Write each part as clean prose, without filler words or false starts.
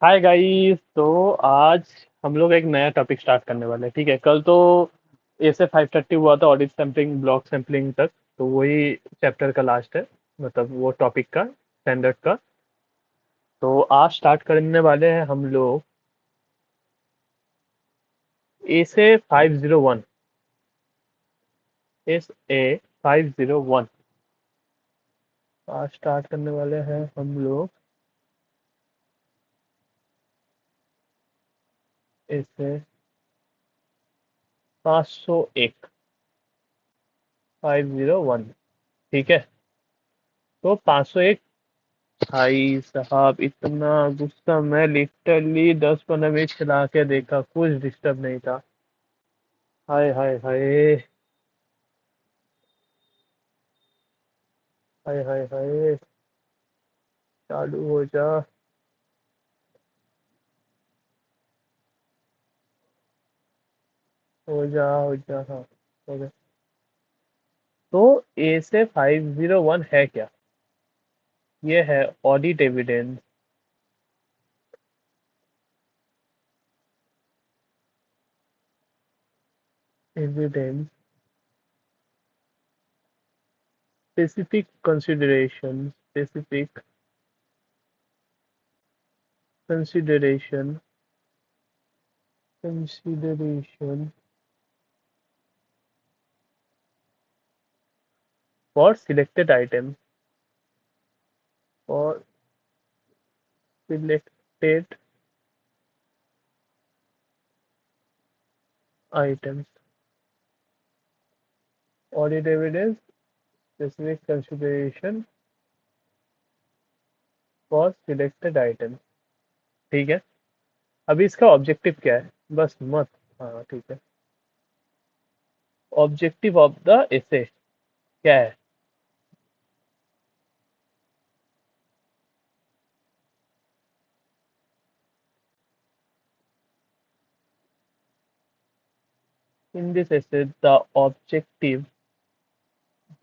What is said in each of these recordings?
Hi guys. तो आज हम लोग एक नया टॉपिक स्टार्ट करने वाले हैं। ठीक है, कल तो ऐसे 5:30 हुआ था ऑडिट सैम्पलिंग ब्लॉक सैम्पलिंग तक। तो वही चैप्टर का लास्ट है, मतलब वो टॉपिक का स्टैंडर्ड का। तो आज स्टार्ट करने वाले हैं हम लोग ए से 501। एस ए 501 आज स्टार्ट करने वाले हैं हम लोग। इसे 501, 501। ठीक है, तो 501। भाई साहब इतना गुस्सा, मैं लिटरली 10-15 मिनट चला के देखा, कुछ डिस्टर्ब नहीं था। हाय हाय हाय। हाय हाय हाय। चालू हो जा। हो जा हाँ। हो गया। तो ए से 501 है क्या? ये है audit evidence. Evidence specific consideration, specific consideration, consideration for selected item, for selected items. Audit evidence specific consideration for selected item। ठीक है, अभी इसका ऑब्जेक्टिव क्या है? बस मत। हाँ ठीक है। ऑब्जेक्टिव ऑफ द एसे क्या है? In this essay the objective,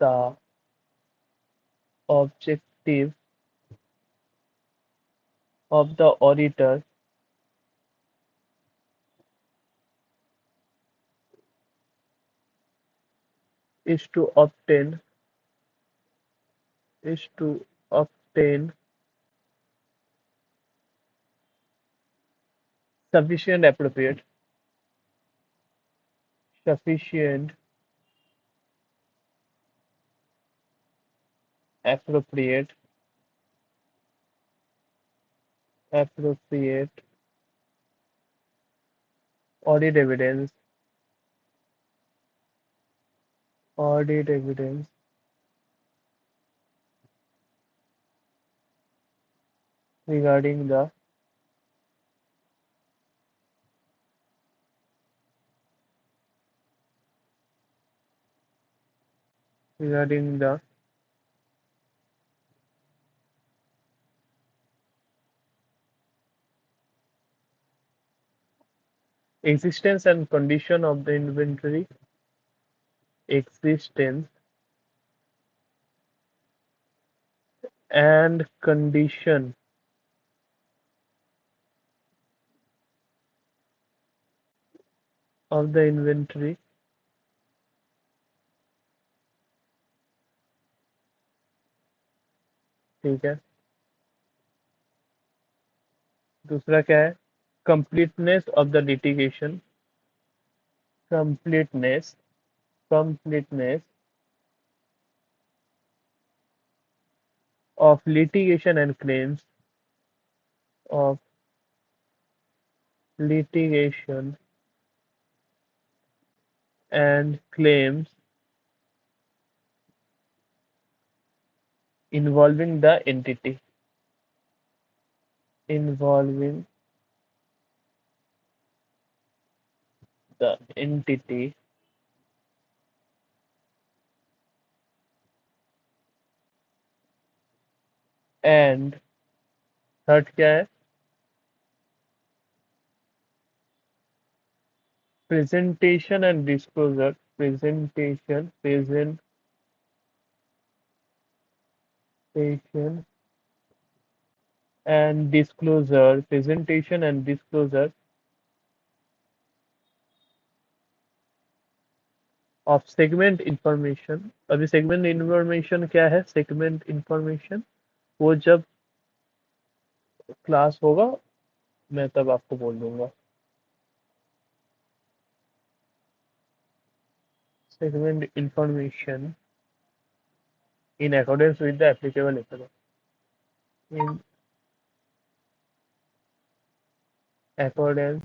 the objective of the auditor is to obtain, is to obtain sufficient appropriate, sufficient appropriate, appropriate audit evidence, audit evidence regarding the, regarding the existence and condition of the inventory, existence and condition of the inventory। ठीक है, दूसरा क्या है? completeness of the litigation, completeness, completeness of litigation and claims, of litigation and claims involving the entity, involving the entity। And third क्या है? presentation and disclosure, presentation and disclosure, presentation and disclosure of segment information. अभी segment information क्या है? Segment information वो जब class होगा मैं तब आपको बोल दूंगा. Segment information in accordance with the applicable economic. In accordance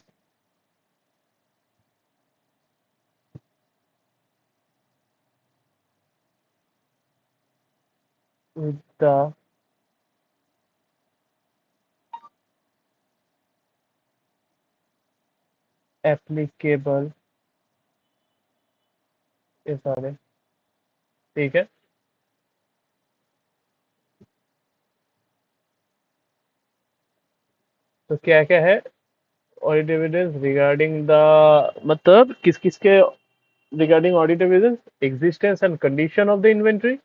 with the applicable ये सारे ठीक है. तो क्या क्या है ऑडिट एविडेंस रिगार्डिंग द मतलब किस किस के regarding audit evidence existence and condition of the inventory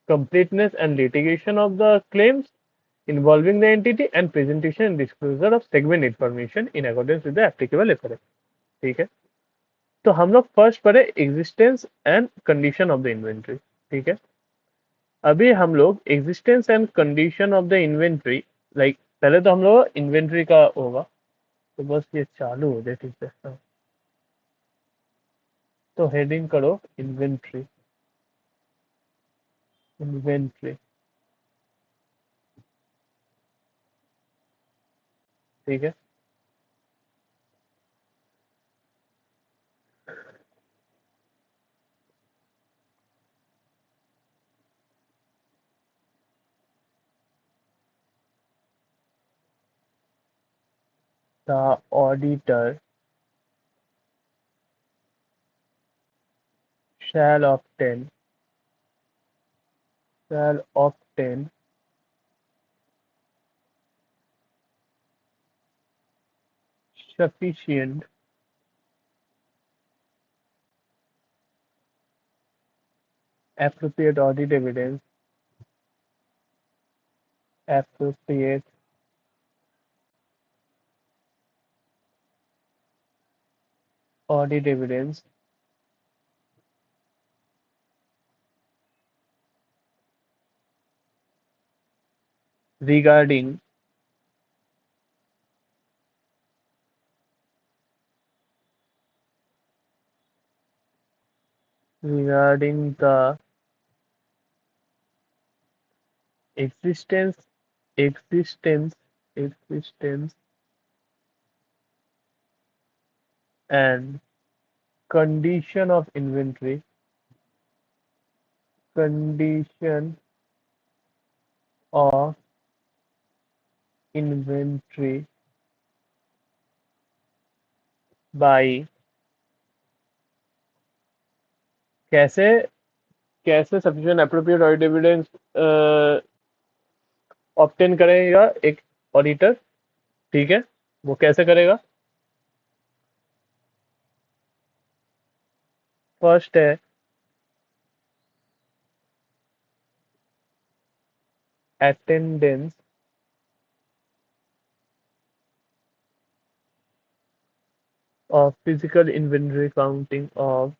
completeness and litigation of the claims involving the entity and presentation and disclosure of segment information in accordance with the applicable FRS. ठीक है. तो हम लोग first पढ़े existence and condition of the inventory. ठीक है. अभी हम लोग existence and condition of the inventory like पहले तो हम लोग इन्वेंट्री का होगा तो बस ये चालू हो जाए ठीक से. हाँ. तो हेडिंग करो इन्वेंट्री. इन्वेंट्री ठीक है. The auditor shall obtain shall obtain sufficient appropriate audit evidence appropriate audit evidence regarding the existence existence existence and condition of inventory condition of inventory by कैसे कैसे sufficient appropriate audit evidence obtain करेगा एक auditor. ठीक है. वो कैसे करेगा? First है attendance of physical inventory counting of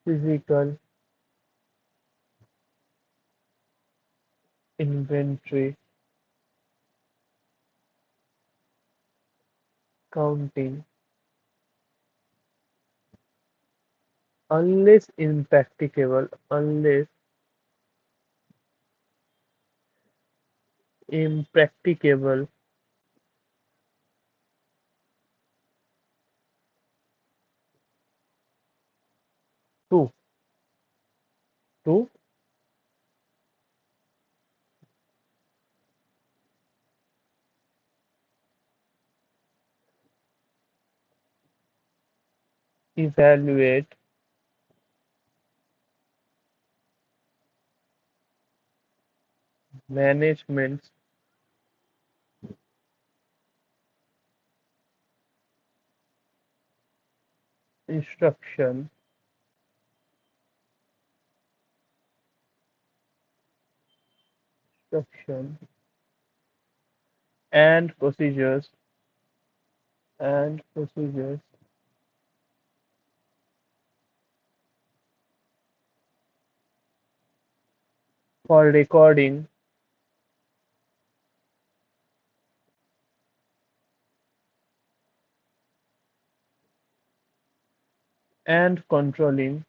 physical inventory counting unless impracticable to to evaluate management's instruction instruction and procedures and procedures for recording and controlling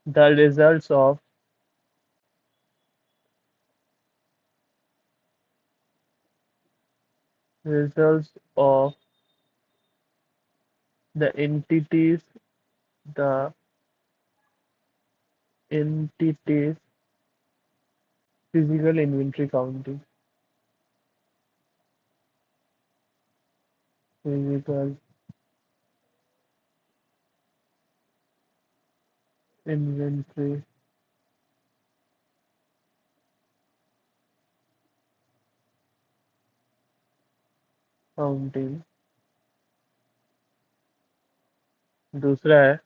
the results of the the entities physical inventory counting, physical inventory counting। दूसरा है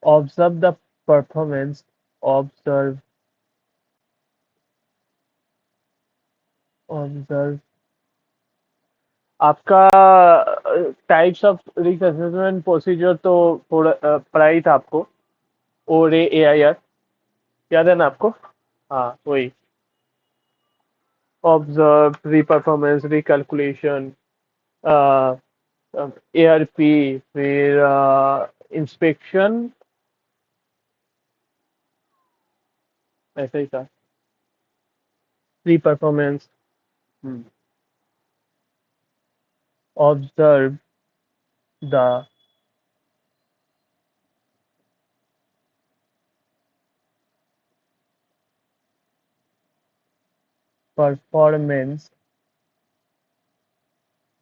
observe the performance, observe observe आपका types of risk assessment procedure तो थोड़ा पढ़ा ही था आपको, ओ रे ए I R, याद है ना आपको? हाँ वही, observe, reperformance, recalculation, A R P, फिर इंस्पेक्शन, ऐसा ही था, reperformance, observe the performance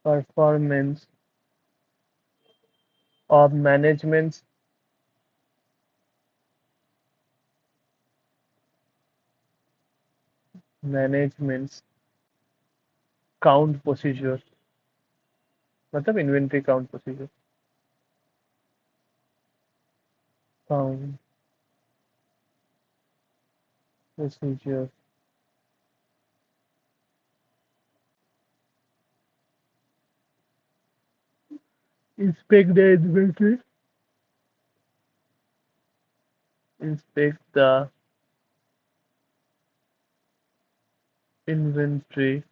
performance of management's count procedure, मतलब inventory count procedure, count procedure, inspect the inventory, inspect the inventory,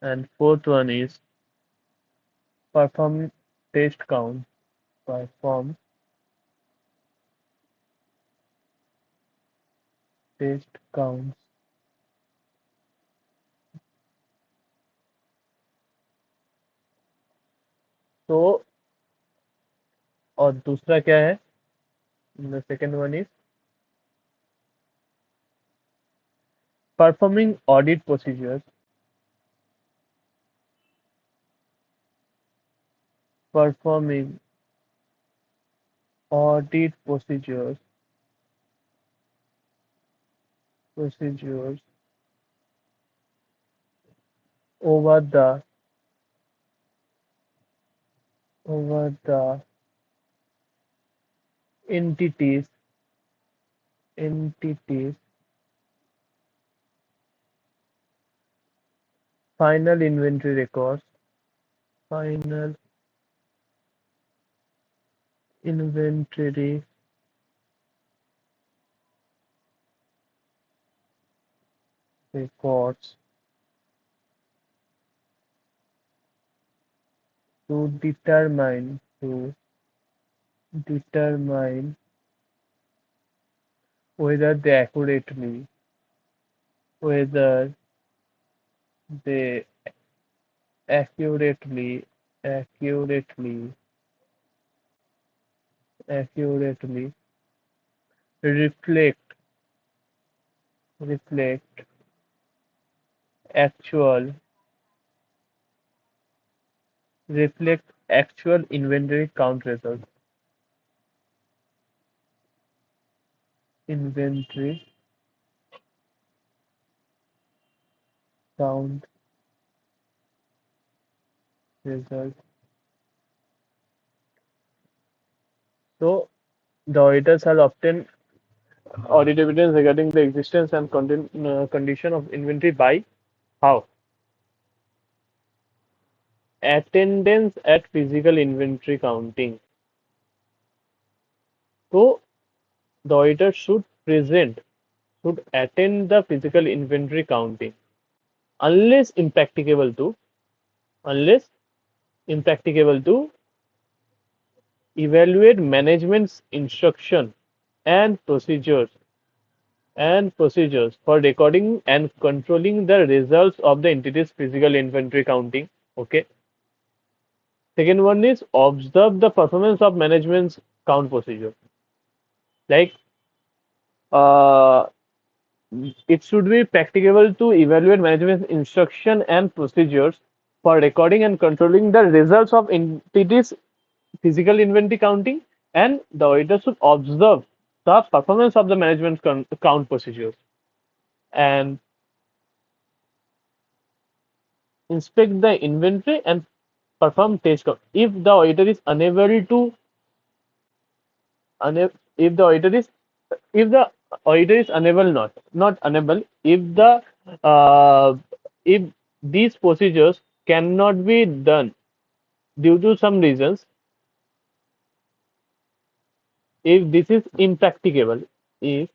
and fourth one is perform test count, perform test counts। तो और दूसरा क्या है? The second one is performing audit procedures, performing audit procedures over the entities entities final inventory records, final inventory records to determine whether whether they accurately accurately accurately reflect reflect actual actual inventory count results, inventory count result. So the auditor shall obtain audit evidence regarding the existence and condition of inventory by how? Attendance at physical inventory counting. So the auditor should attend the physical inventory counting unless impracticable to unless impracticable to evaluate management's instruction and procedures for recording and controlling the results of the entity's physical inventory counting. Okay. Second one is observe the performance of management's count procedure. Like uh, it should be practicable to evaluate management's instruction and procedures for recording and controlling the results of entities physical inventory counting, and the auditor should observe the performance of the management count procedures and inspect the inventory and perform test count. If the auditor is unable to if the auditor is unable not unable if the if these procedures cannot be done due to some reasons, if this is impracticable, if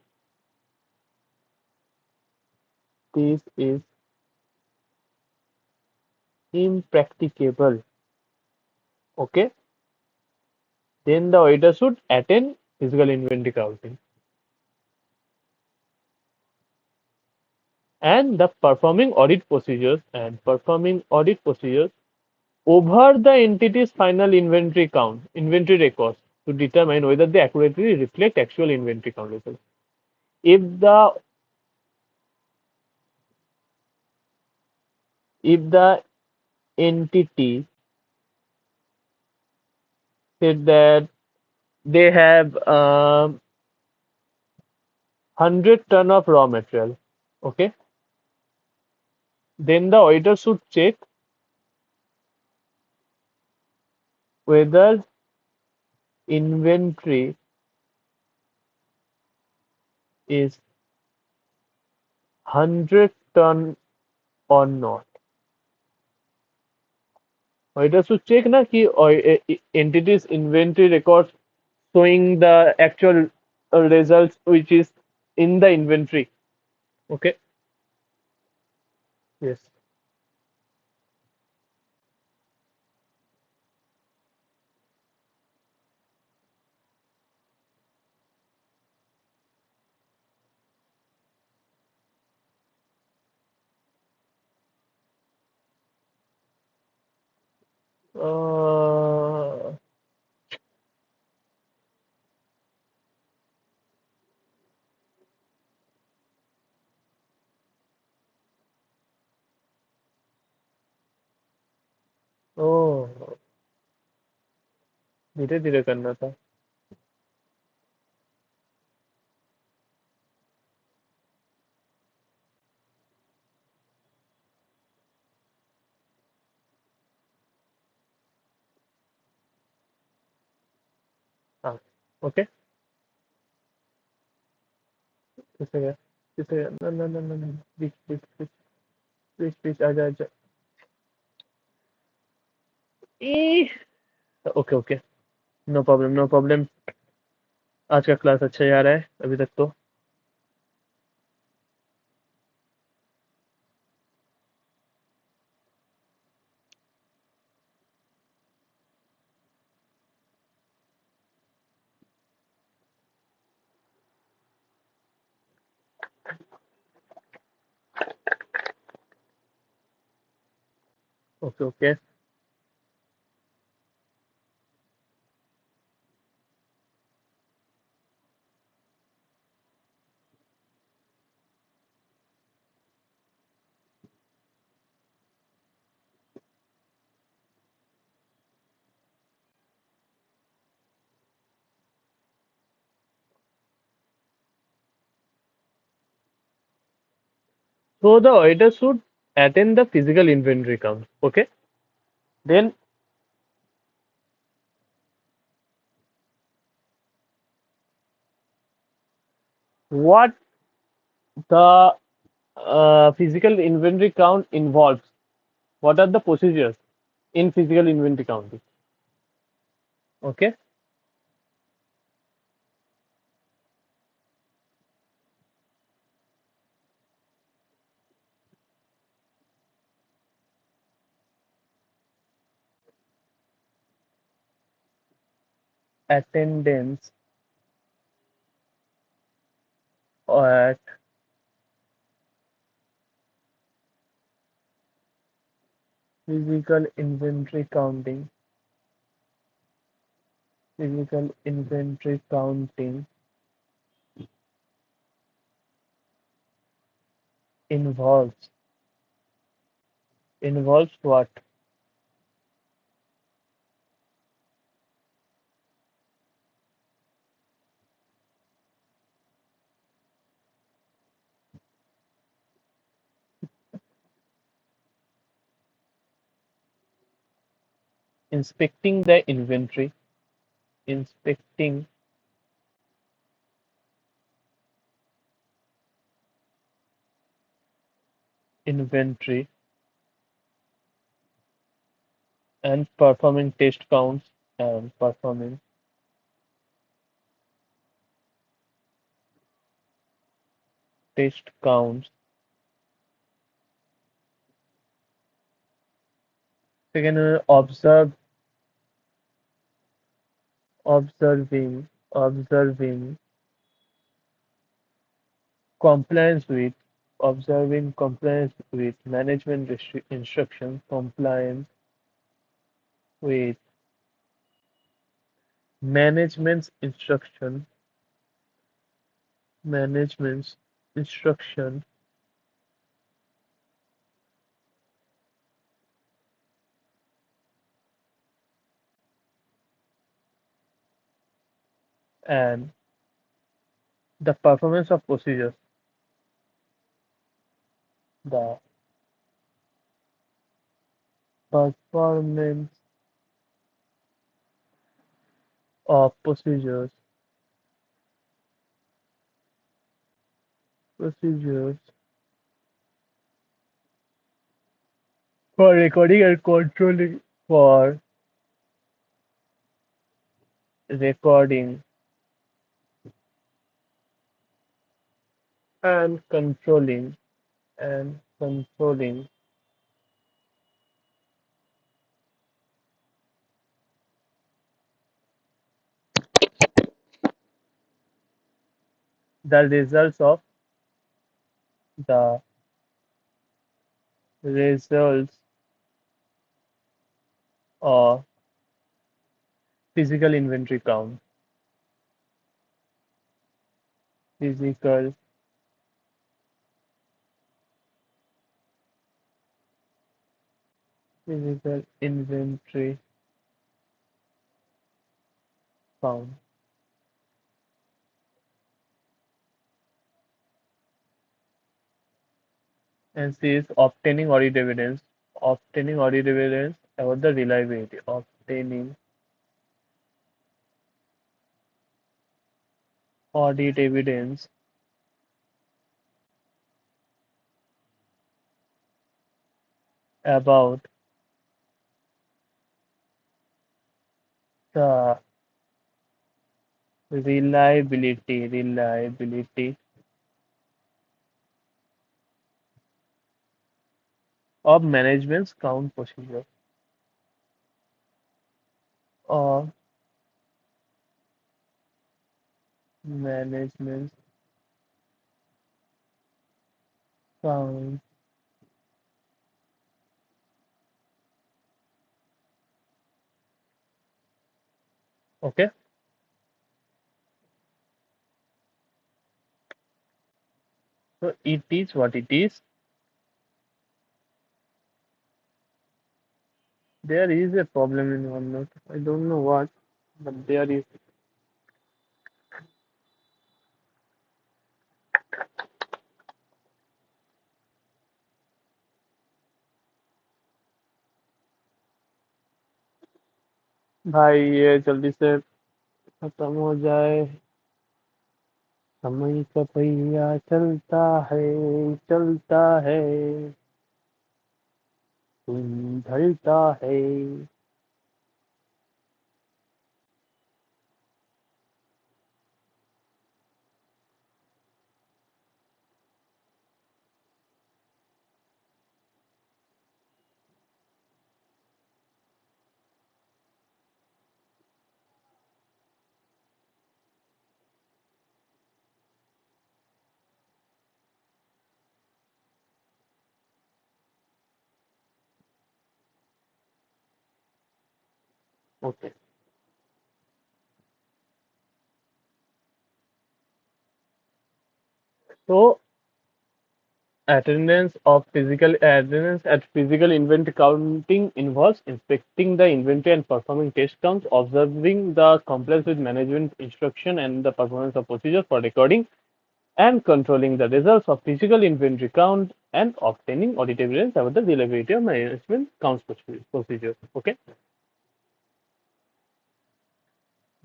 this is impracticable, okay, then the auditor should attend physical inventory counting and the performing audit procedures over the entity's final inventory records to determine whether they accurately reflect actual inventory count results. If the if the entity said that they have 100 ton of raw material, okay, then the auditor should check whether inventory is 100 ton or not. Auditor should check na ki entities inventory records showing the actual results which is in the inventory. Okay. Yes. Uh, oh, धीरे धीरे करना था. हाँ. Okay. किसे गया? किसे गया? No no no no no. Please आजा आजा. Okay okay. No problem no problem. आज का क्लास अच्छा जा रहा है अभी तक तो. Okay okay. So the auditor should attend the physical inventory count. Okay. Then what the physical inventory count involves. What are the procedures in physical inventory counting? Okay. Attendance at physical inventory counting. Physical inventory counting involves what? Inspecting the inventory, inspecting inventory, and performing test counts, and performing test counts. Second, observing compliance with observing compliance with management instruction, compliance with management's instruction, management's instruction, and the performance of procedures. The performance of procedures for recording and controlling, for recording and controlling the the results of physical inventory count, physical physical inventory count. And C is obtaining audit evidence about the reliability, obtaining audit evidence about the reliability of management's count procedure, or management's count. Okay, so it is what it is. There is a problem in OneNote. I don't know what, but there is. भाई ये जल्दी से खत्म हो जाए. समय का पहिया चलता है, दिन ढलता है। ओके, तो attendance at physical inventory counting involves inspecting the inventory and performing test counts, observing the compliance with management instruction and the performance of procedures for recording and controlling the results of physical inventory count and obtaining audit evidence about the reliability of management counts procedures. Okay,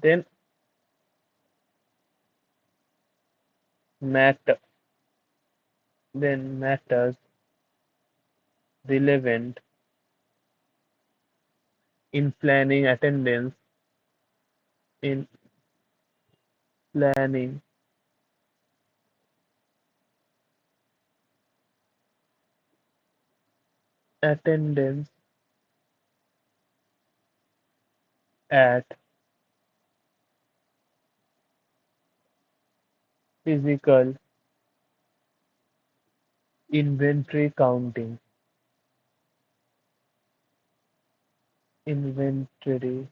then matter then matters relevant in planning attendance in planning attendance at physical inventory inventory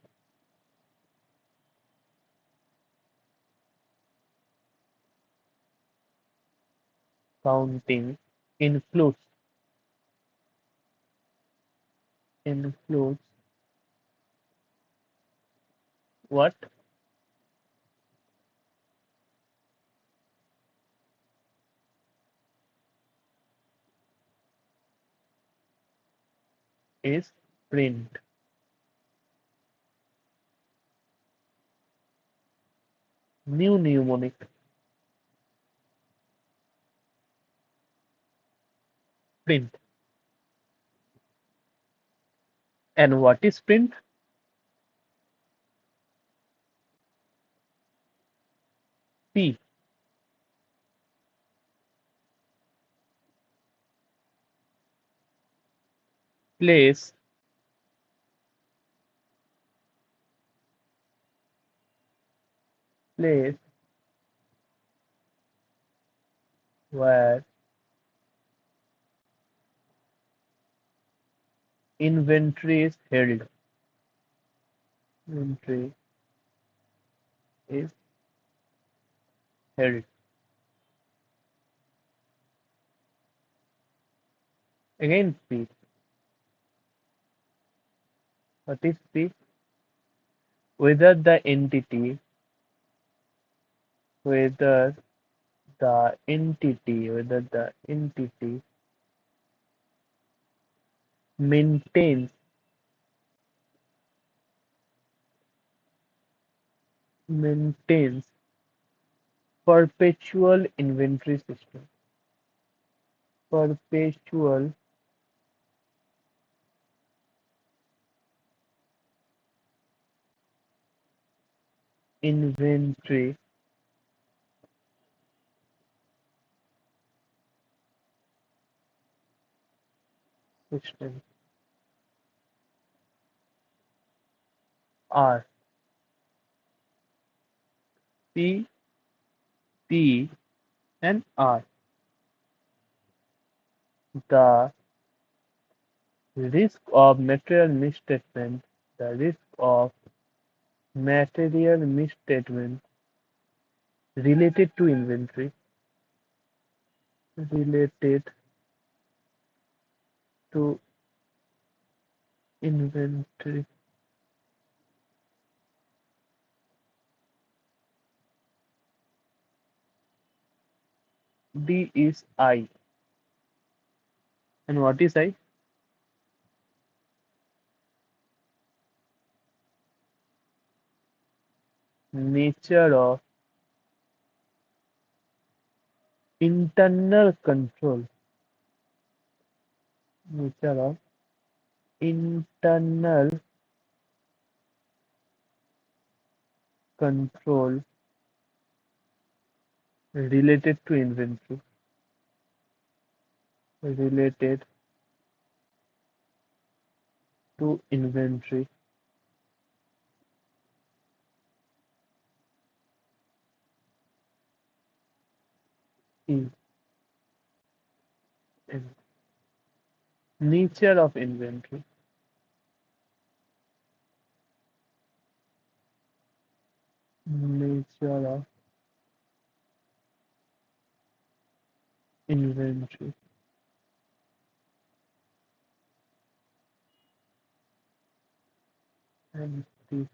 counting includes includes what is print. New mnemonic, print. And what is print? P. Place place where inventory is held. Inventory is held. Again P. What is P? Whether the entity whether whether the entity maintains maintains perpetual inventory system. Perpetual inventory system. R. P, P, and R. The risk of material misstatement. The risk of material misstatement related to inventory. Related to inventory. D is I. And what is I? Nature of internal control, nature of internal control related to inventory, related to inventory. E. Nature of inventory, nature of inventory, and the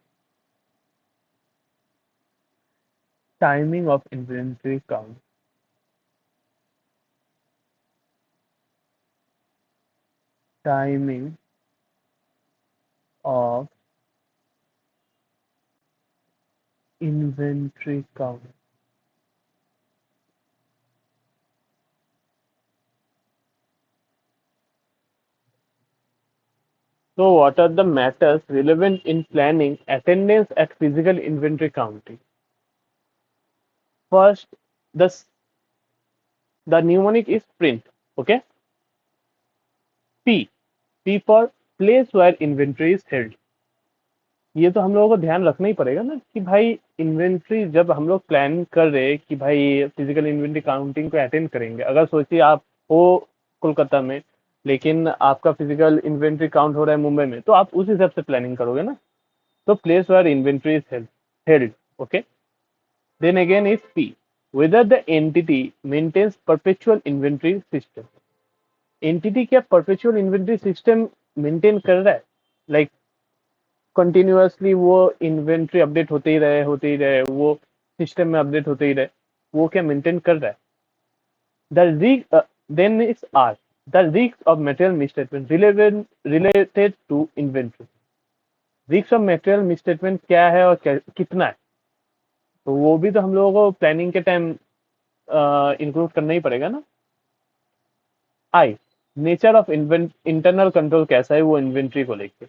timing of inventory count, timing of inventory count. So, what are the matters relevant in planning attendance at physical inventory counting? First, the the mnemonic is print. Okay. P. P for place where inventory is held. ये तो हम लोगों को ध्यान रखना ही पड़ेगा ना कि भाई इन्वेंट्री जब हम लोग प्लान कर रहे हैं कि भाई फिजिकल इन्वेंट्री काउंटिंग को अटेंड करेंगे, अगर सोचिए आप हो कोलकाता में लेकिन आपका फिजिकल इन्वेंट्री काउंट हो रहा है मुंबई में, तो आप उस हिसाब से प्लानिंग करोगे ना. तो place where inventory is held. Okay. Then again is P, whether the entity maintains perpetual inventory system. Entity क्या परपेचुअल इन्वेंट्री सिस्टम मेंटेन कर रहा है, लाइक कंटिन्यूअसली वो इन्वेंट्री अपडेट होते ही रहे वो सिस्टम में अपडेट होते ही रहे, वो क्या मेंटेन कर रहा है. The then is R, the risk of material misstatement related to inventory. Risk of material misstatement क्या है और कितना है, तो वो भी तो हम लोगों को प्लानिंग के टाइम इंक्लूड करना ही पड़ेगा ना. आई, नेचर ऑफ इंटरनल कंट्रोल कैसा है वो इन्वेंट्री को लेके.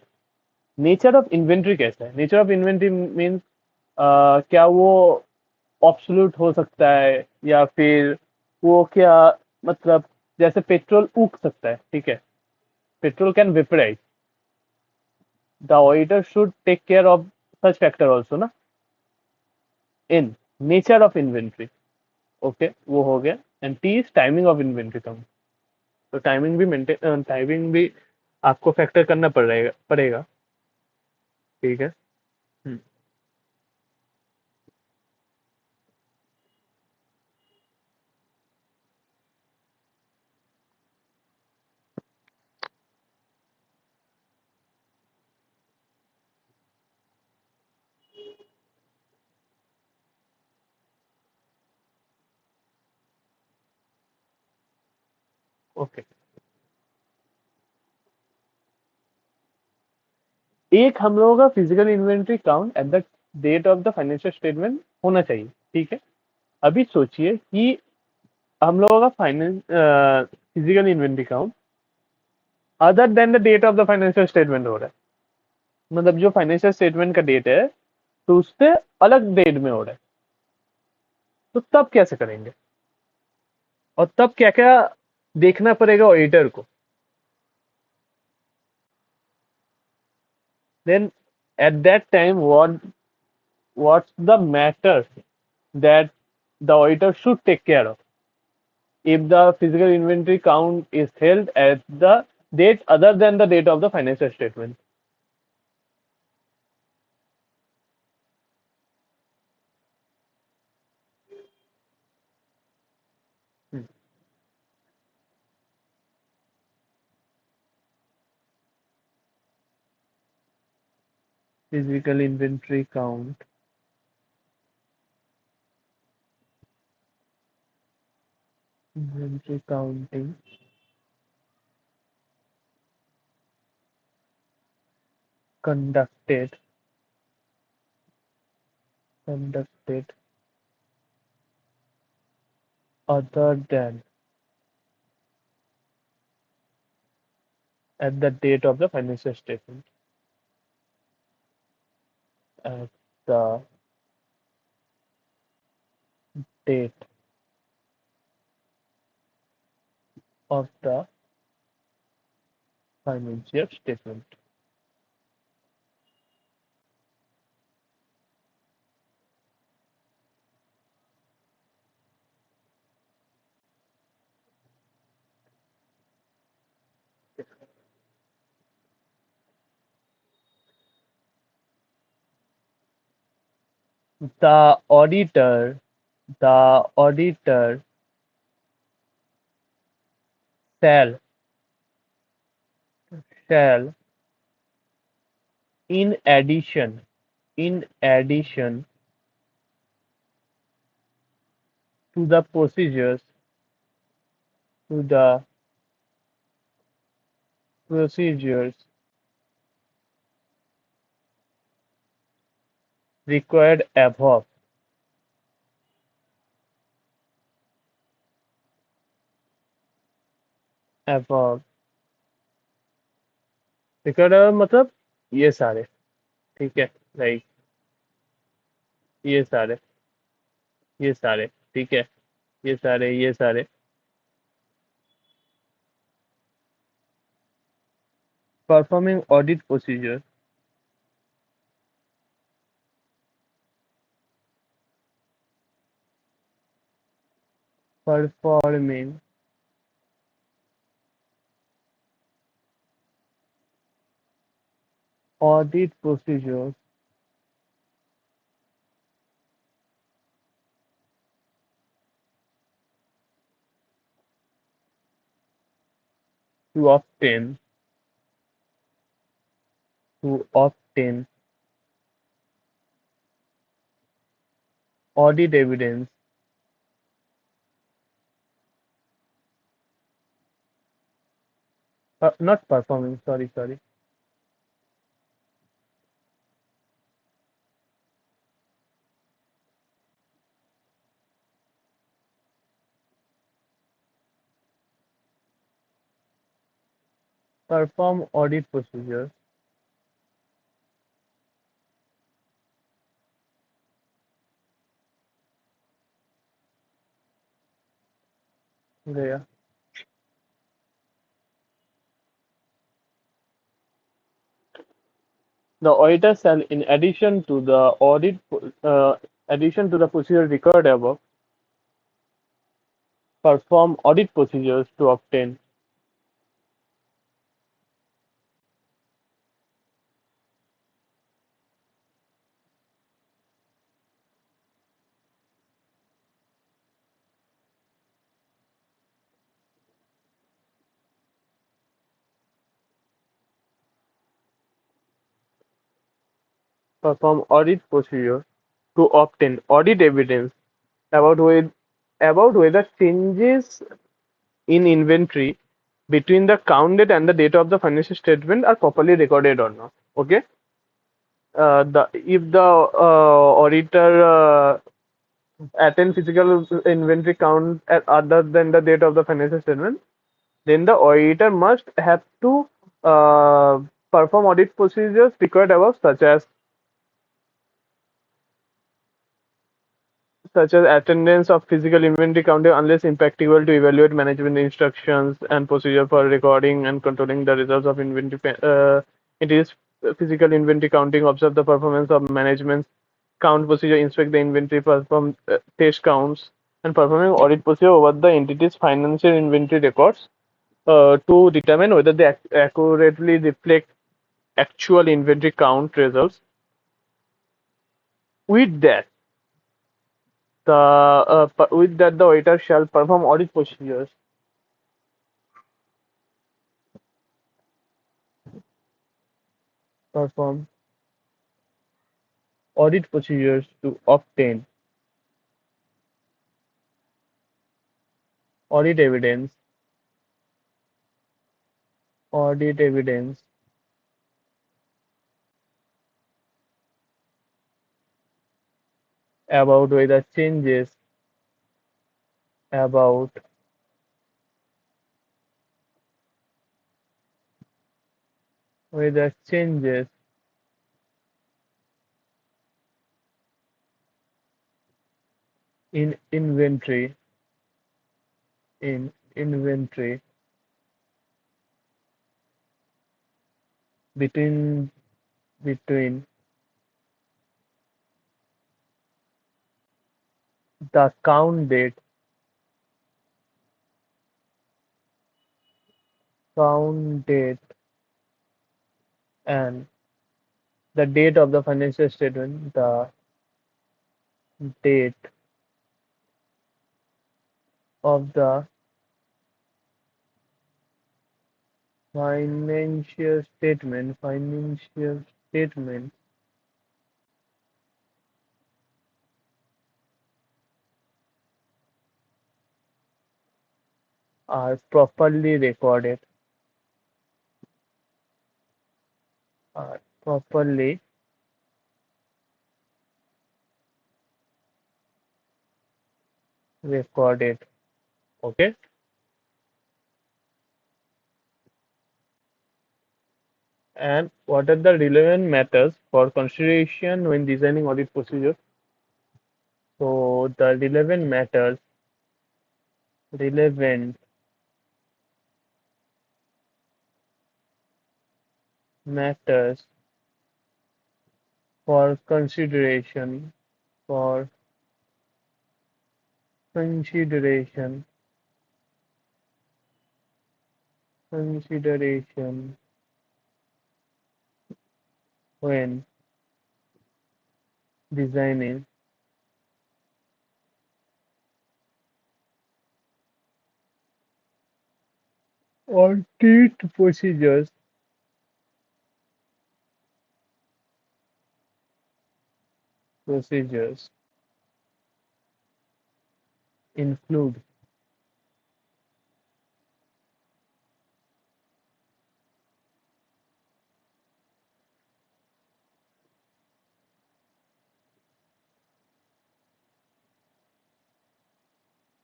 नेचर ऑफ इन्वेंट्री कैसा है, नेचर ऑफ इन्वेंट्री मीन्स क्या वो ऑब्सोल्यूट हो सकता है या फिर वो क्या, मतलब जैसे पेट्रोल उग सकता है, ठीक है, petrol can vaporise. The auditor should take care of such factor also ना in nature of inventory. Okay, वो हो गया. And the is timing of inventory count. तो टाइमिंग भी आपको फैक्टर करना पड़ेगा. ठीक है. हम्म. ओके. एक हम लोगों का physical inventory count at the date of the financial statement होना चाहिए, ठीक है. अभी सोचिए कि हम लोगों का finance physical inventory count other than the date of the financial statement हो रहा है, मतलब जो फाइनेंशियल स्टेटमेंट का डेट है तो उससे अलग डेट में हो रहा है. तो तब कैसे करेंगे और तब क्या क्या देखना पड़ेगा ऑडिटर को. Then at that time what's the matter that the auditor should take care of if the physical inventory count is held at the date other than the date of the financial statement. Hmm. Physical inventory count, inventory counting conducted conducted other than at the date of the financial statement. At the date of the financial statement. The auditor, the auditor shall, shall, in addition, in addition to the to the procedures required above required मतलब ये सारे ठीक है like ये सारे ये सारे ठीक है ये सारे performing audit procedure performing audit procedures to obtain to obtain audit evidence not performing sorry perform audit procedures yeah. The auditor shall in addition to the procedure required above perform audit procedures to obtain perform audit procedure to obtain audit evidence about with about whether changes in inventory between the count date and the date of the financial statement are properly recorded or not. Okay. The if the auditor attend physical inventory count at other than the date of the financial statement, then the auditor must have to uh, perform audit procedures required above, such as attendance of physical inventory counting unless impracticable to evaluate management instructions and procedure for recording and controlling the results of inventory. It is physical inventory counting, observe the performance of management's count procedure, inspect the inventory, perform test counts, and performing audit procedure over the entity's financial inventory records to determine whether they accurately reflect actual inventory count results. With that, the auditor shall perform audit procedures perform audit procedures to obtain audit evidence audit evidence about whether changes about whether changes in inventory between between the count date and the date of the financial statement, the date of the financial statement are are properly recorded. Okay. And what are the relevant matters for consideration when designing audit procedures? So the relevant matters for for consideration consideration when designing audit procedures include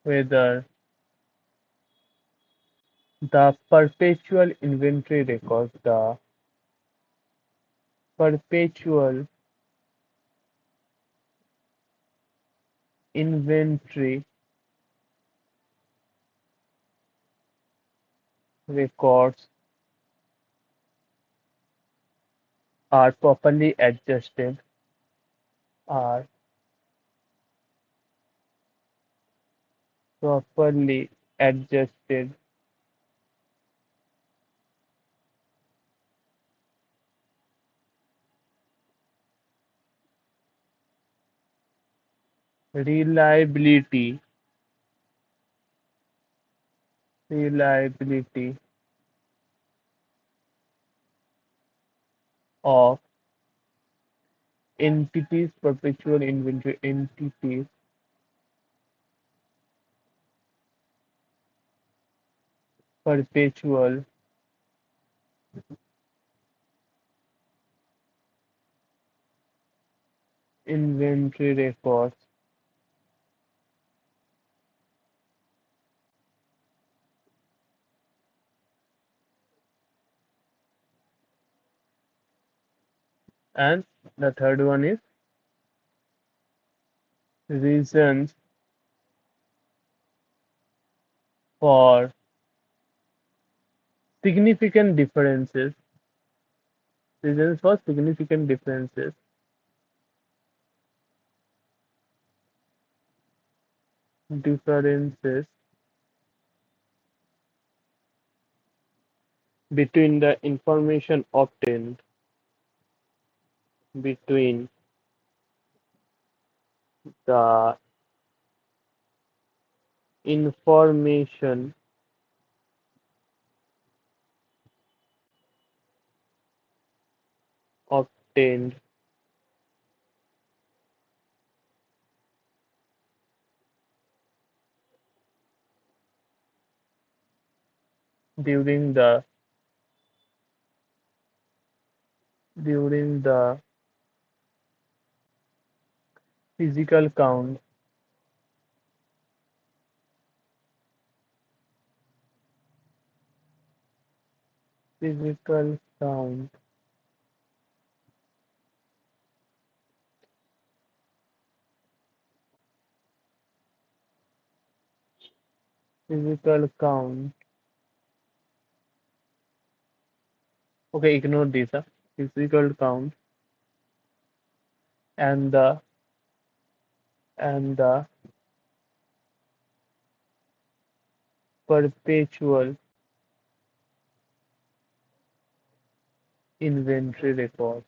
whether the perpetual inventory records are are properly adjusted reliability reliability of entities perpetual inventory records. And the third one is reasons for significant differences reasons for significant differences between the information obtained between the information obtained during the physical count physical count, physical count. Okay, ignore these. Physical count and the perpetual inventory record.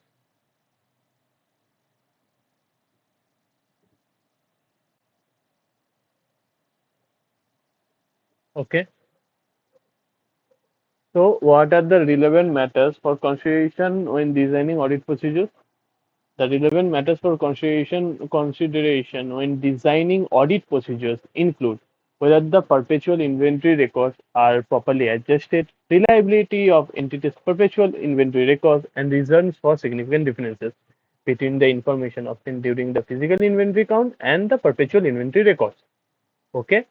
Okay. So, what are the relevant matters for consideration when designing audit procedures? The relevant matters for consideration when designing audit procedures include whether the perpetual inventory records are properly adjusted, reliability of entities' perpetual inventory records, and reasons for significant differences between the information obtained during the physical inventory count and the perpetual inventory records. Okay,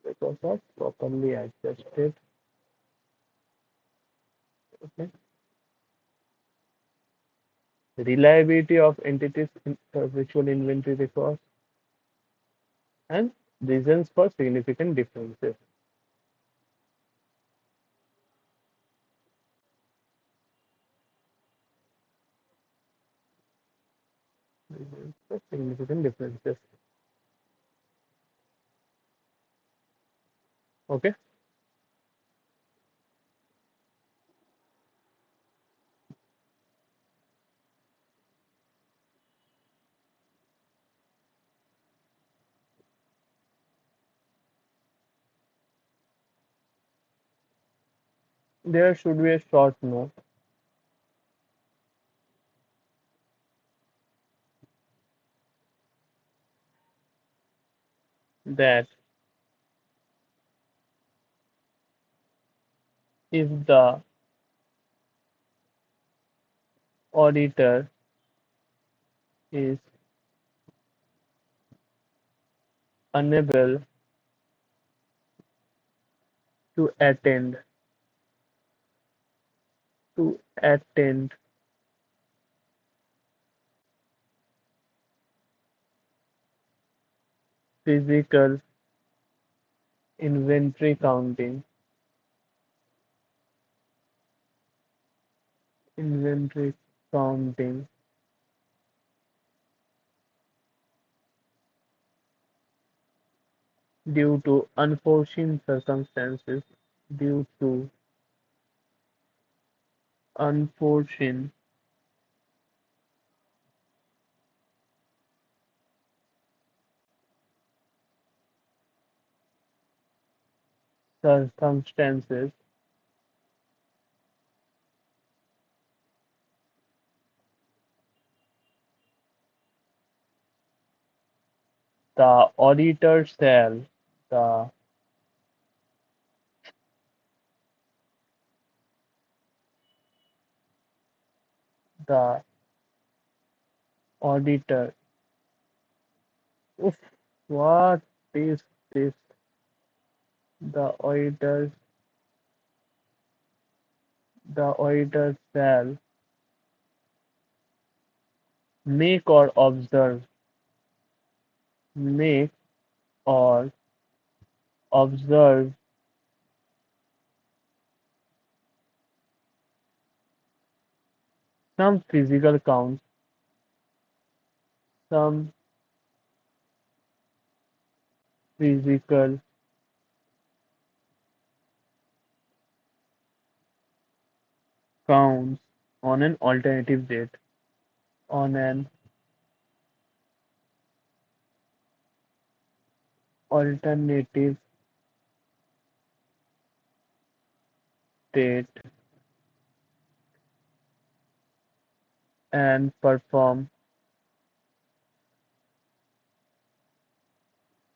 records are properly adjusted. Okay, reliability of entities' perpetual inventory records and reasons for significant differences. Reasons for significant differences. Okay, there should be a short note that if the auditor is unable to attend physical inventory inventory counting due to unforeseen circumstances, due to unforeseen circumstances, the auditor shall the the auditor. Oof, what is this? The auditor shall make or observe make or observe some physical counts, some physical counts on an alternative date, on an alternative date and perform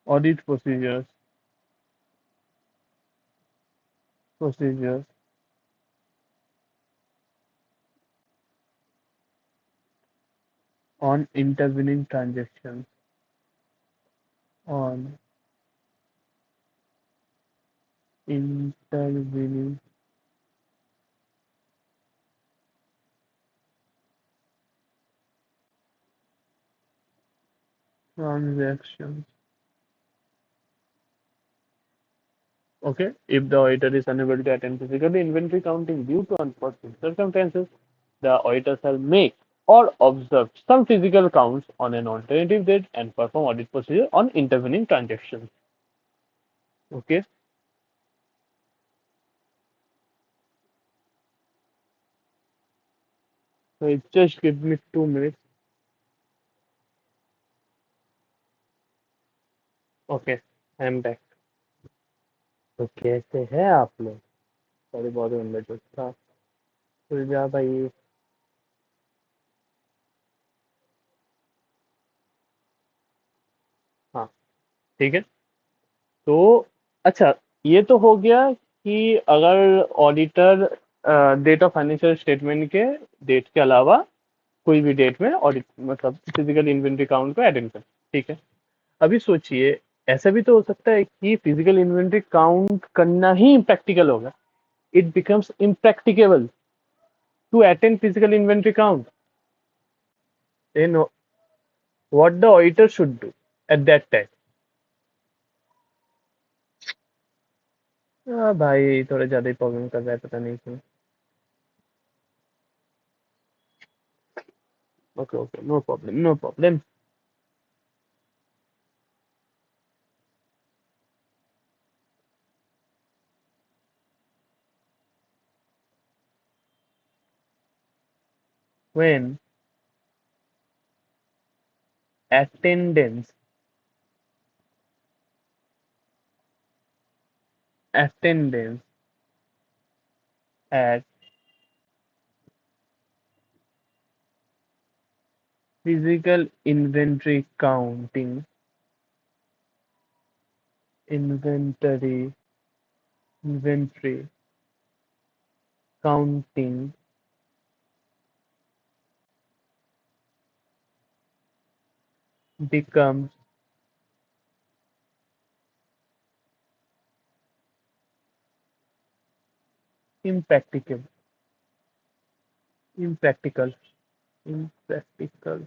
audit procedures on intervening transactions, on intervening transactions. Okay, if the auditor is unable to attend physically inventory counting due to unforeseen circumstances, the auditor shall make or observe some physical counts on an alternative date and perform audit procedure on intervening transactions. Okay, so it just give me 2 minutes. Okay, I am back. तो कैसे हैं आप लोग? Sorry बहुत लंबा joke था। सुलझा भाई। हाँ, ठीक है। तो अच्छा, ये तो हो गया कि अगर auditor date of financial statement के डेट के अलावा कोई भी डेट में ऑडिट मतलब फिजिकल इन्वेंट्री काउंट को अटेंड कर, ठीक है। अभी सोचिए, ऐसा भी तो हो सकता है कि फिजिकल इन्वेंट्री काउंट करना ही इम्प्रैक्टिकल होगा। It becomes impracticable to attend physical inventory count, then what the auditor should do at that time? भाई थोड़ा ज्यादा ही प्रॉब्लम कर रहा है, पता नहीं क्यों। Okay okay, no problem no problem. When attendance attendance at physical inventory inventory counting becomes impractical impractical impractical.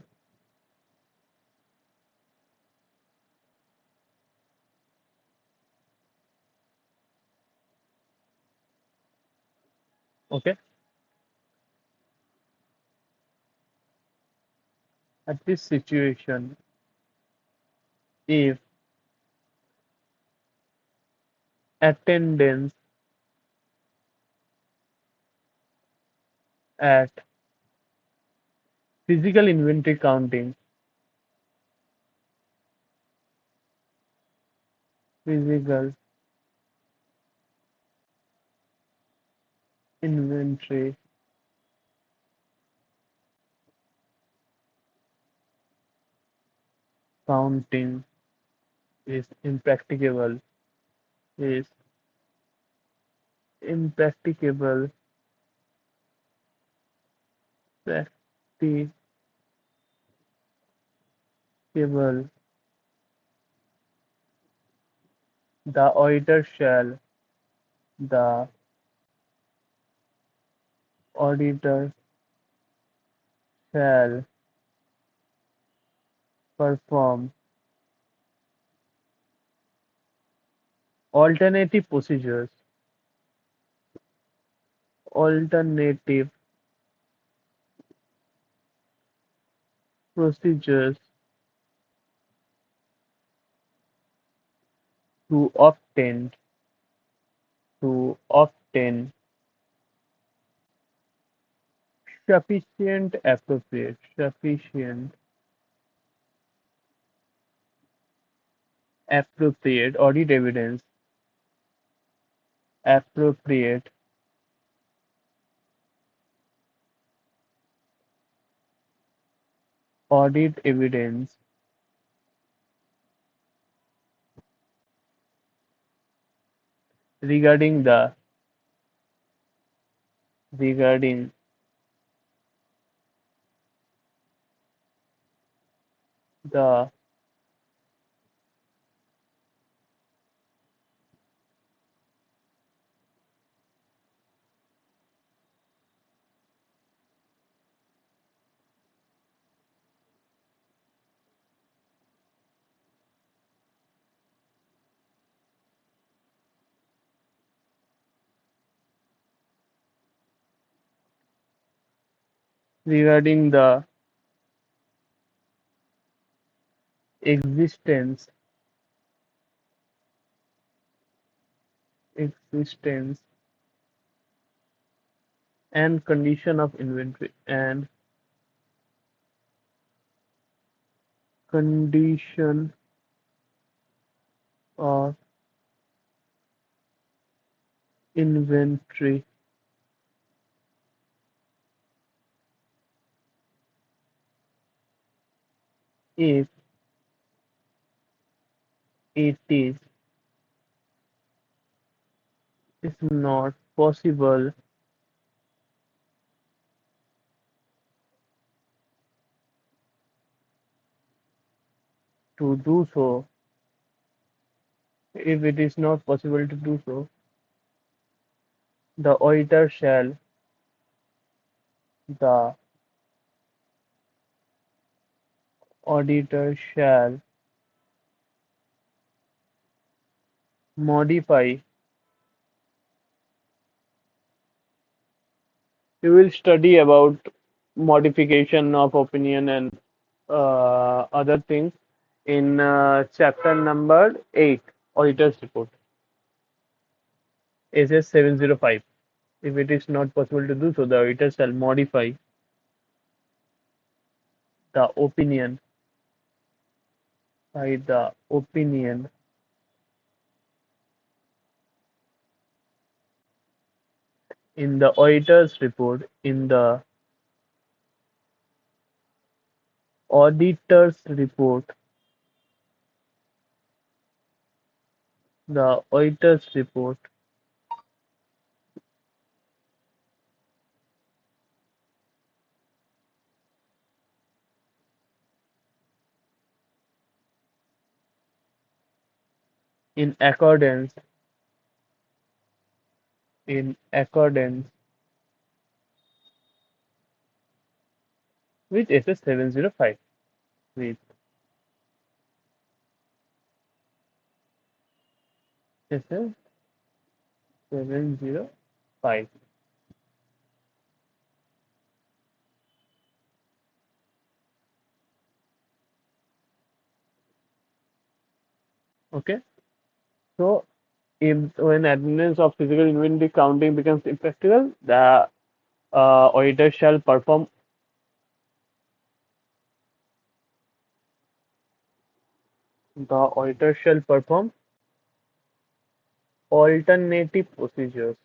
Okay, at this situation, if attendance at physical physical inventory counting is is impracticable practicable, the the auditor shall perform alternative procedures alternative procedures to obtain sufficient appropriate appropriate audit evidence regarding regarding the regarding the existence existence and condition of inventory and condition of inventory if it is not possible to do so. If it is not possible to do so, the auditor shall the auditor shall modify. We will study about modification of opinion and other things in chapter number 8, auditor's report, SS 705. If it is not possible to do so, the auditor shall modify the opinion by the opinion in the auditor's report in the auditor's report the auditor's report in accordance with SS 705 with SS 705. Okay, so if when attendance of physical inventory counting becomes impractical, the auditor shall perform the auditor shall perform alternative procedures.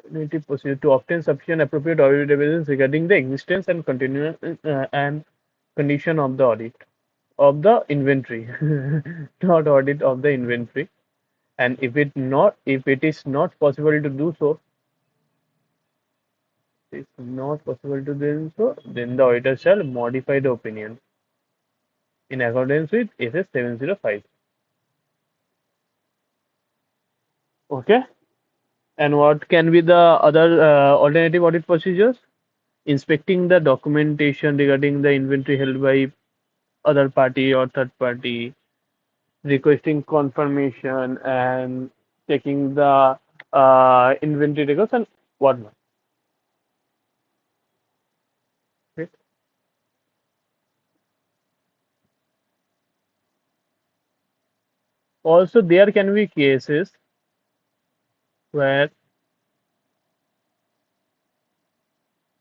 Alternative procedure to obtain sufficient appropriate audit evidence regarding the existence and continuous and condition of the inventory, not audit of the inventory. And if it is not possible to do so, it's not possible to do so, then the auditor shall modify the opinion in accordance with SS 705. Okay. And what can be the other alternative audit procedures? Inspecting the documentation regarding the inventory held by other party or third party, requesting confirmation and checking the inventory records and whatnot. Okay. Also, there can be cases where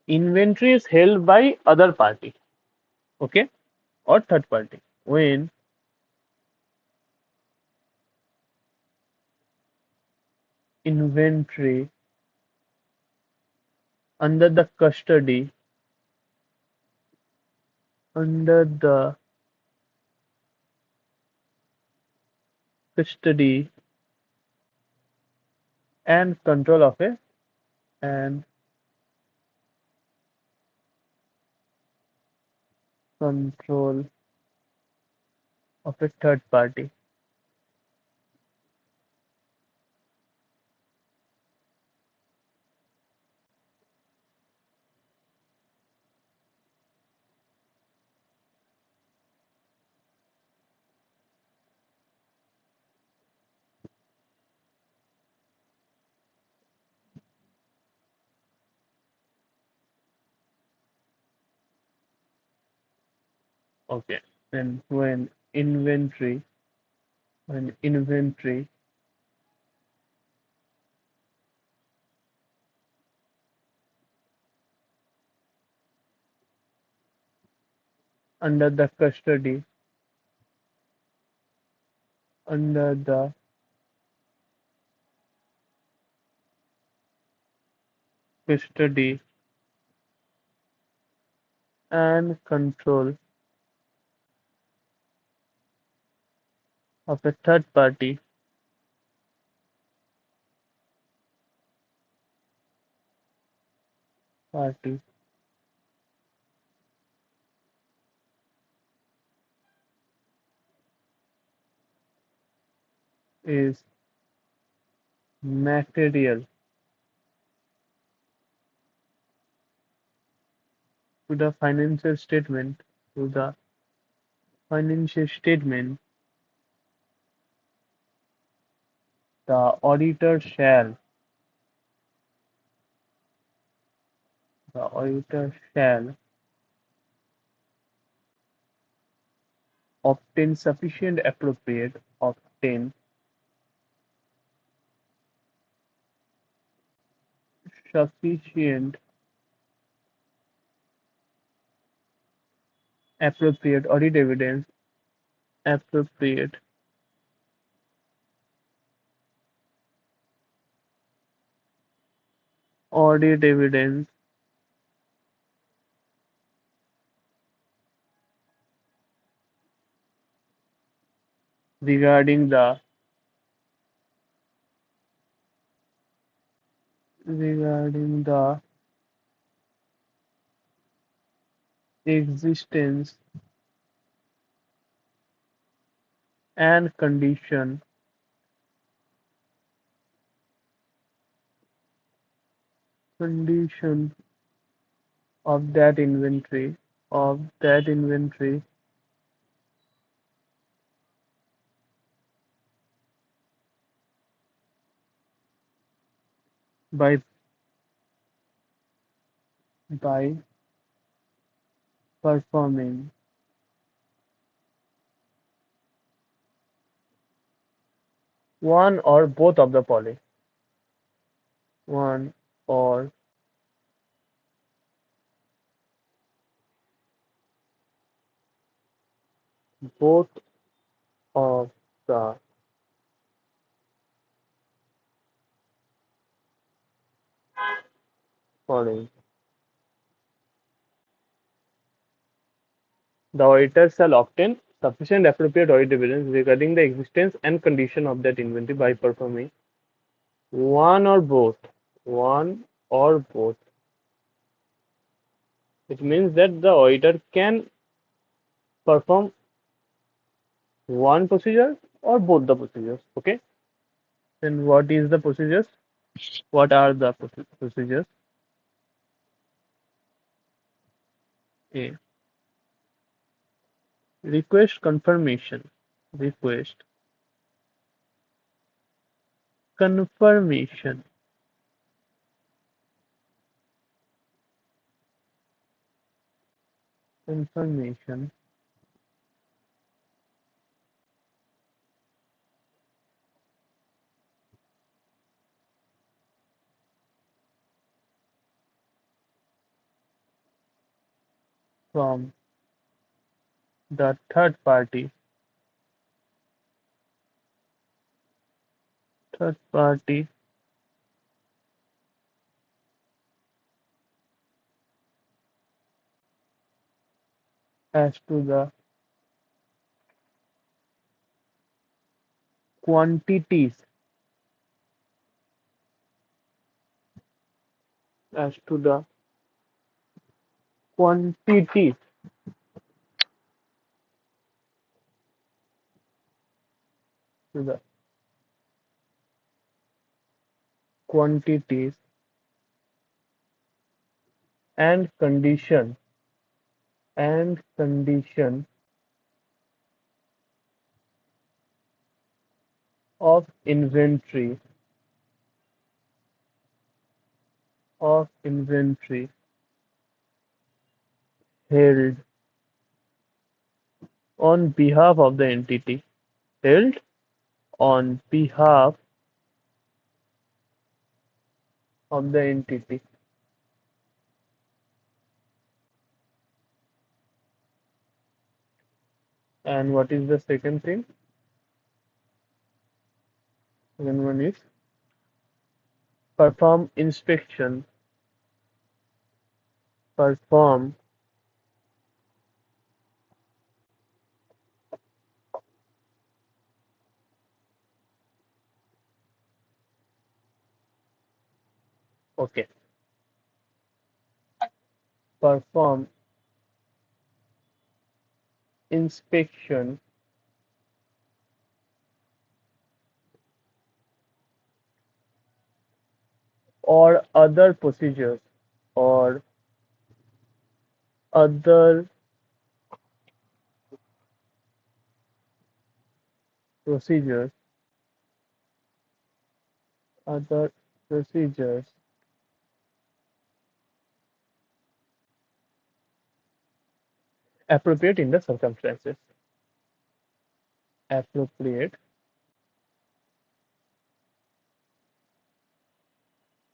inventory is held by other party, okay, or third party. When inventory under the custody under the custody and control of a and control of a third party. Okay. Then when inventory under the under the custody and control of a third party is material to the financial statement, the auditor shall obtain sufficient appropriate appropriate audit evidence regarding the regarding the existence and condition of that inventory by by performing one or both of the following. One or both of the following. The auditor shall obtain sufficient appropriate audit evidence regarding the existence and condition of that inventory by performing one or both. One or both. It means that the auditor can perform one procedure or both the procedures. Okay. Then what is the procedures? What are the procedures? A. Request confirmation. Request confirmation. Confirmation from the third party as to the quantities as to the quantities to the quantities and condition of inventory held on behalf of the entity, held on behalf of the entity. And what is the second thing? Second one is perform inspection. Perform okay. Perform inspection or other procedures or other procedures other procedures appropriate in the circumstances. Appropriate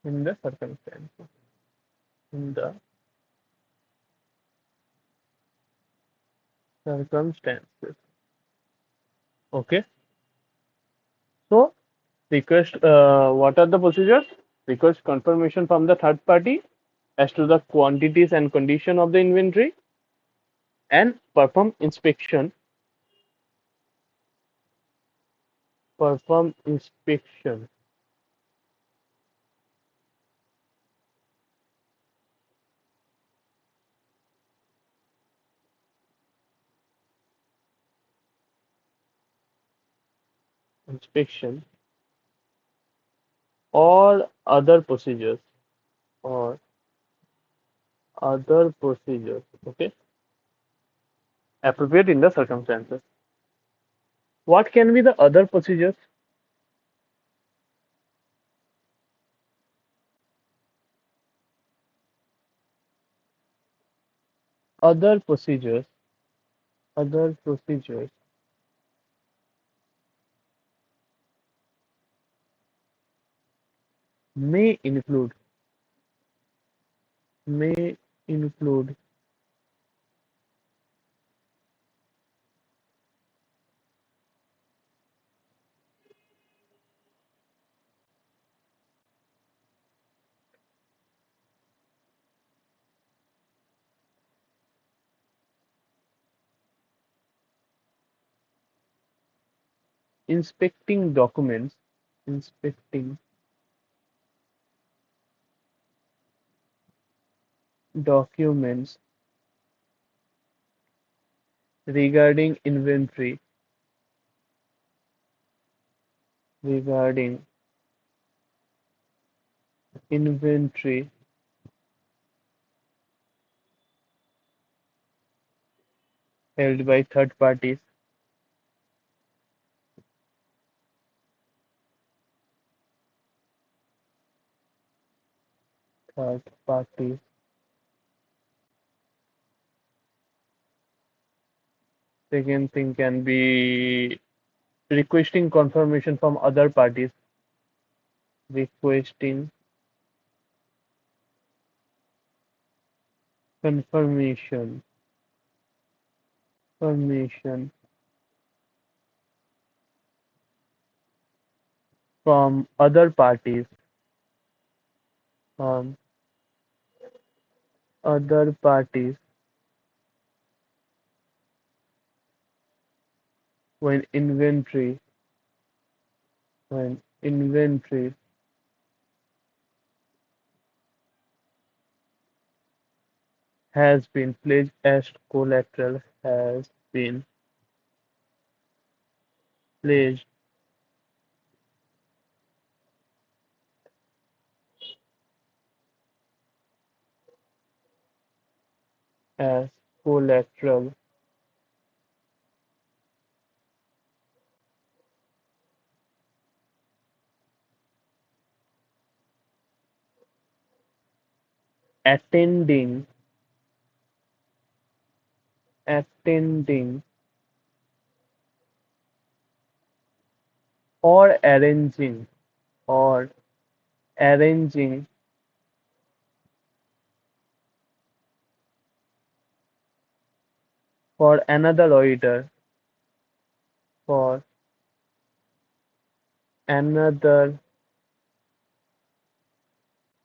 in the circumstances. In the circumstances. Okay. So request. What are the procedures? Request confirmation from the third party as to the quantities and condition of the inventory, and perform inspection. Perform inspection inspection or other procedures or other procedures. Okay. Appropriate in the circumstances. What can be the other procedures? Other procedures. Other procedures may include may include inspecting documents, inspecting documents regarding inventory, regarding inventory held by third parties, third parties. Second thing can be requesting confirmation from other parties, requesting confirmation, confirmation from other parties, from other parties when inventory, when inventory has been pledged as collateral, has been pledged as collateral, attending, attending or arranging for for another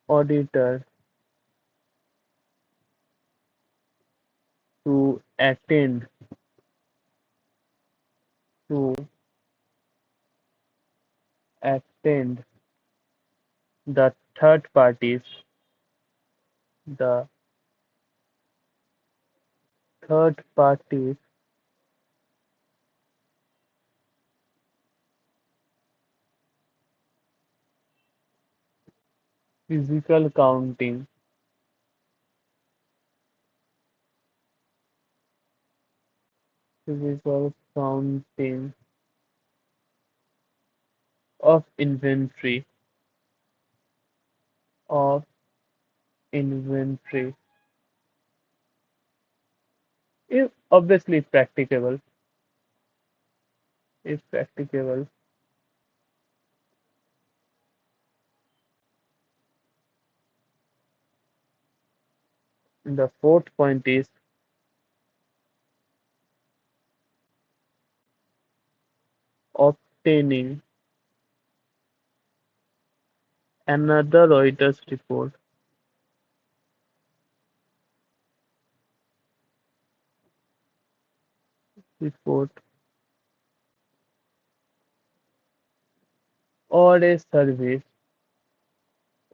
auditor to to attend the third parties the third parties physical counting physical counting of of inventory if obviously practicable. The fourth point is obtaining another auditor's report or a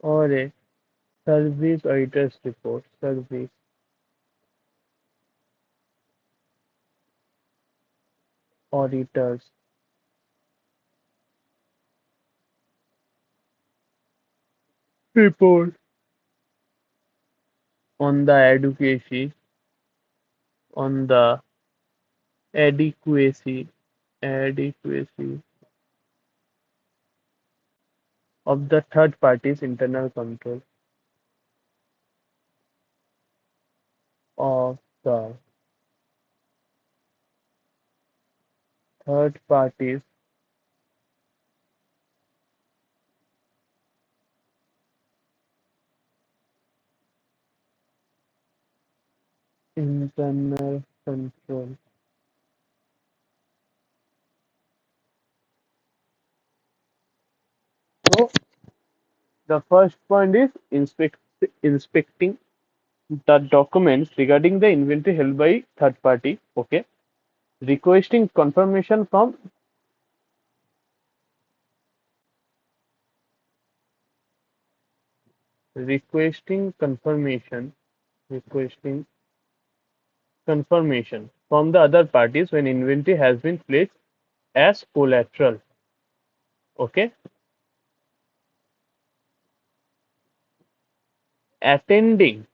or a service auditor's report service auditors report on the on the adequacy adequacy of the third party's internal control of the third party's internal control. So the first point is inspecting the documents regarding the inventory held by third party. Okay. Requesting confirmation from requesting requesting confirmation from the other parties when inventory has been placed as collateral. Okay. Attending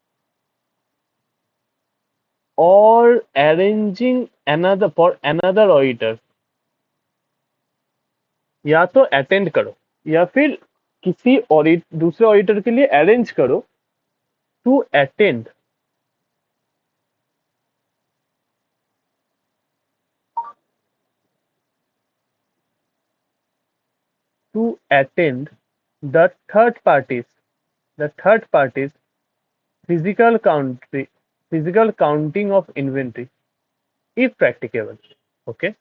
or arranging another for another auditor या तो attend करो या फिर किसी audit दूसरे auditor के लिए arrange करो to attend to attend the third parties physical counting physical counting of inventory if practicable. Okay.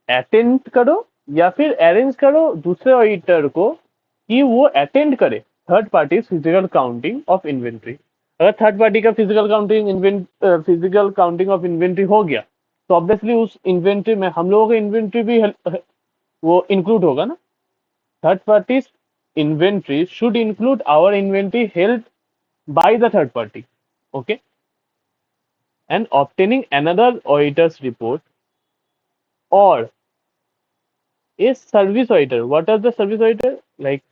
Attend करो या फिर अरेंज करो दूसरे ऑडिटर को कि वो अटेंड करे third party physical counting of inventory. अगर थर्ड पार्टी का फिजिकल काउंटिंग ऑफ इन्वेंट्री हो गया तो ऑब्वियसली उस इन्वेंट्री में हम लोगों का इन्वेंट्री भी वो इंक्लूड होगा ना. Third parties inventory should include our inventory held by the third party. Okay. And obtaining another auditor's report or a service auditor. What is the service auditor? Like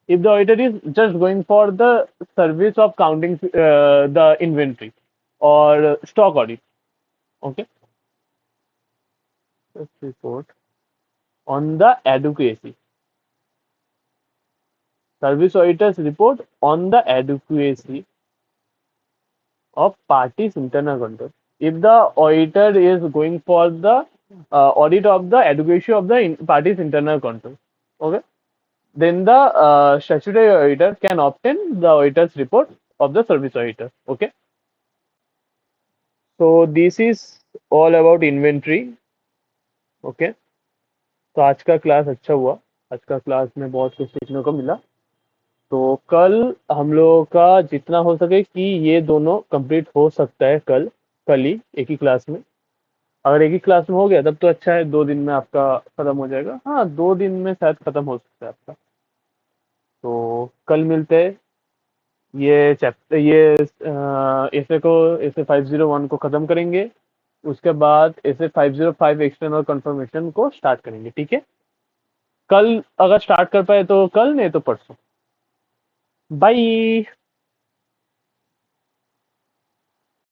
if the auditor is just going for the service of counting the inventory or stock audit. Okay. Let's report on the adequacy. Service auditors report on the adequacy of parties internal control. If the auditor is going for the audit of the adequacy of the parties internal control. Okay, then the statutory auditor can obtain the auditor's report of the service auditor. Okay, so this is all about inventory. Okay, तो आज का class अच्छा हुआ, आज का class में बहुत कुछ सीखने को मिला। तो कल हम लोगों का जितना हो सके कि ये दोनों कंप्लीट हो सकता है कल, कल ही एक ही क्लास में। अगर एक ही क्लास में हो गया तब तो अच्छा है, 2 दिन में आपका खत्म हो जाएगा। हाँ, 2 दिन में शायद खत्म हो सकता है आपका। तो कल मिलते हैं। ये चैप्टर, ये ऐसे को, ऐसे 501 को खत्म करेंगे। उसके बाद ऐसे 505 एक्सटर्नल कंफर्मेशन को स्टार्ट करेंगे। ठीक है, कल अगर स्टार्ट कर पाए तो कल, नहीं तो परसों। बाय।